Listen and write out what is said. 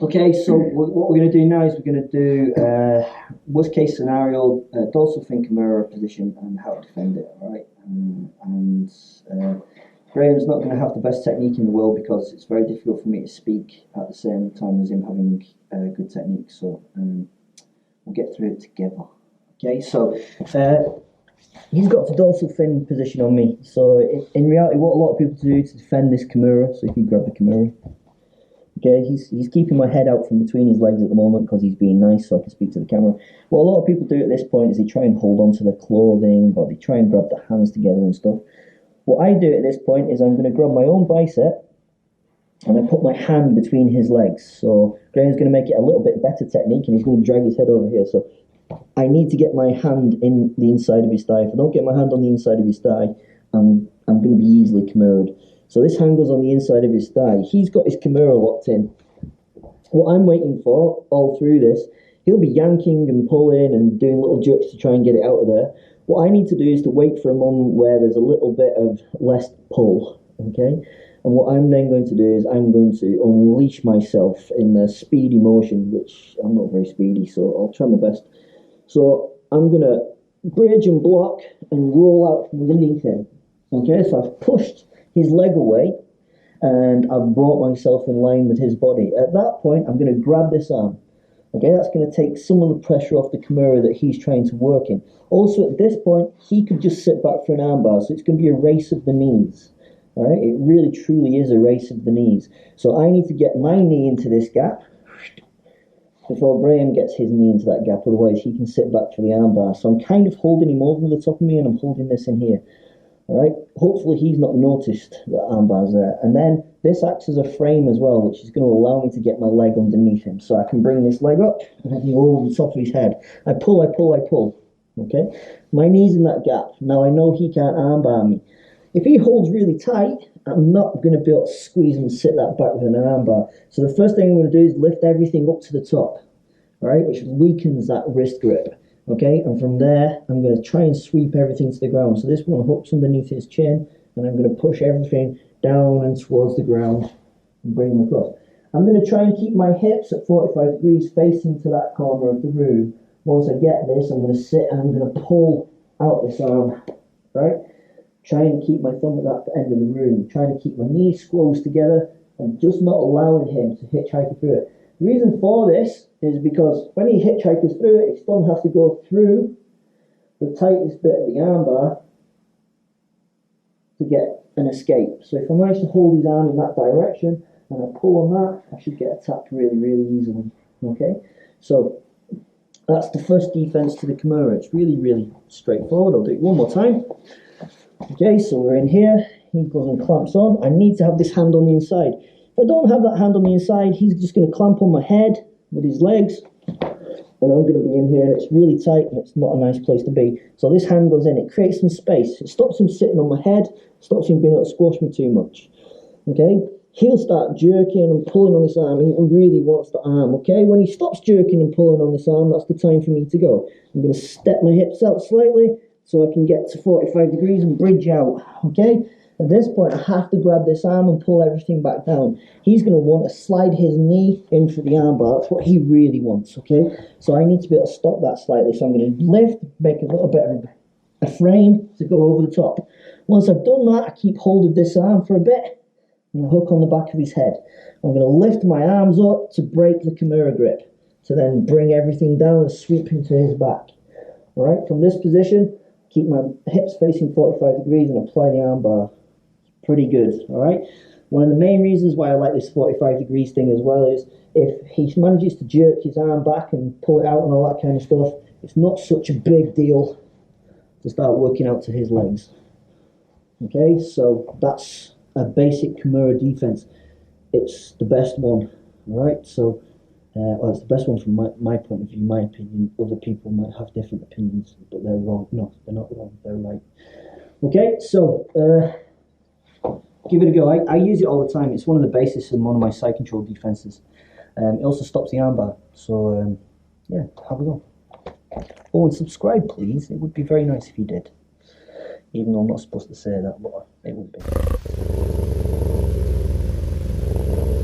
Okay, so what we're going to do now is we're going to do worst case scenario, dorsal fin Kimura position and how to defend it, all right? Graham's not going to have the best technique in the world because it's very difficult for me to speak at the same time as him having good technique, so we'll get through it together. Okay, so he's got the dorsal fin position on me, so in reality what a lot of people do to defend this Kimura, so if you grab the Kimura, okay, he's keeping my head out from between his legs at the moment because he's being nice so I can speak to the camera. What a lot of people do at this point is they try and hold on to their clothing or they try and grab their hands together and stuff. What I do at this point is I'm going to grab my own bicep and I put my hand between his legs. So Graham's going to make it a little bit better technique and he's going to drag his head over here. So I need to get my hand in the inside of his thigh. If I don't get my hand on the inside of his thigh, I'm going to be easily Kimura'd. So this hand goes on the inside of his thigh. He's got his Kimura locked in. What I'm waiting for all through this, he'll be yanking and pulling and doing little jerks to try and get it out of there. What I need to do is to wait for a moment where there's a little bit of less pull, okay? And what I'm then going to do is I'm going to unleash myself in a speedy motion, which I'm not very speedy, so I'll try my best. So I'm going to bridge and block and roll out from underneath him, okay? So I've pushed his leg away and I've brought myself in line with his body. At that point, I'm going to grab this arm. Okay, that's going to take some of the pressure off the Kimura that he's trying to work in. Also, at this point, he could just sit back for an armbar, so it's going to be a race of the knees. All right, it really, truly is a race of the knees. So I need to get my knee into this gap before Graham gets his knee into that gap, otherwise he can sit back for the armbar. So I'm kind of holding him over the top of me and I'm holding this in here. All right, hopefully he's not noticed that armbar's there. And then this acts as a frame as well, which is going to allow me to get my leg underneath him. So I can bring this leg up and I can go over the top of his head. I pull, okay? My knee's in that gap. Now I know he can't armbar me. If he holds really tight, I'm not going to be able to squeeze and sit that back with an armbar. So the first thing I'm going to do is lift everything up to the top, all right, which weakens that wrist grip. Okay, and from there, I'm going to try and sweep everything to the ground. So this one hooks underneath his chin, and I'm going to push everything down and towards the ground and bring them across. I'm going to try and keep my hips at 45 degrees facing to that corner of the room. Once I get this, I'm going to sit and I'm going to pull out this arm, right? Try and keep my thumb at that end of the room. Trying to keep my knees close together and just not allowing him to hitchhike through it. The reason for this is because when he hitchhikes through it, his thumb has to go through the tightest bit of the armbar to get an escape. So if I manage to hold his arm in that direction and I pull on that, I should get attacked really, really easily. Okay, so that's the first defense to the Kimura. It's really, really straightforward. I'll do it one more time. Okay, so we're in here. He goes and clamps on. I need to have this hand on the inside. If I don't have that hand on the inside, he's just going to clamp on my head with his legs, and I'm going to be in here, and it's really tight, and it's not a nice place to be. So this hand goes in, it creates some space. It stops him sitting on my head, stops him being able to squash me too much. Okay, he'll start jerking and pulling on this arm. He really wants the arm. Okay, when he stops jerking and pulling on this arm, that's the time for me to go. I'm going to step my hips out slightly so I can get to 45 degrees and bridge out. Okay. At this point, I have to grab this arm and pull everything back down. He's going to want to slide his knee in for the armbar. That's what he really wants, okay? So I need to be able to stop that slightly. So I'm going to lift, make a little bit of a frame to go over the top. Once I've done that, I keep hold of this arm for a bit and I hook on the back of his head. I'm going to lift my arms up to break the Kimura grip, to then bring everything down and sweep him to his back. All right, from this position, keep my hips facing 45 degrees and apply the armbar. Pretty good, all right? One of the main reasons why I like this 45 degrees thing as well is if he manages to jerk his arm back and pull it out and all that kind of stuff, it's not such a big deal to start working out to his legs. Okay, so that's a basic Kimura defense. It's the best one, all right? So, well, it's the best one from my point of view, my opinion. Other people might have different opinions, but they're wrong. No, they're not wrong, they're right. Okay, so, give it a go. I use it all the time. It's one of the bases in one of my side control defenses. It also stops the armbar. So, yeah, have a go. Oh, and subscribe, please. It would be very nice if you did. Even though I'm not supposed to say that, but it would be.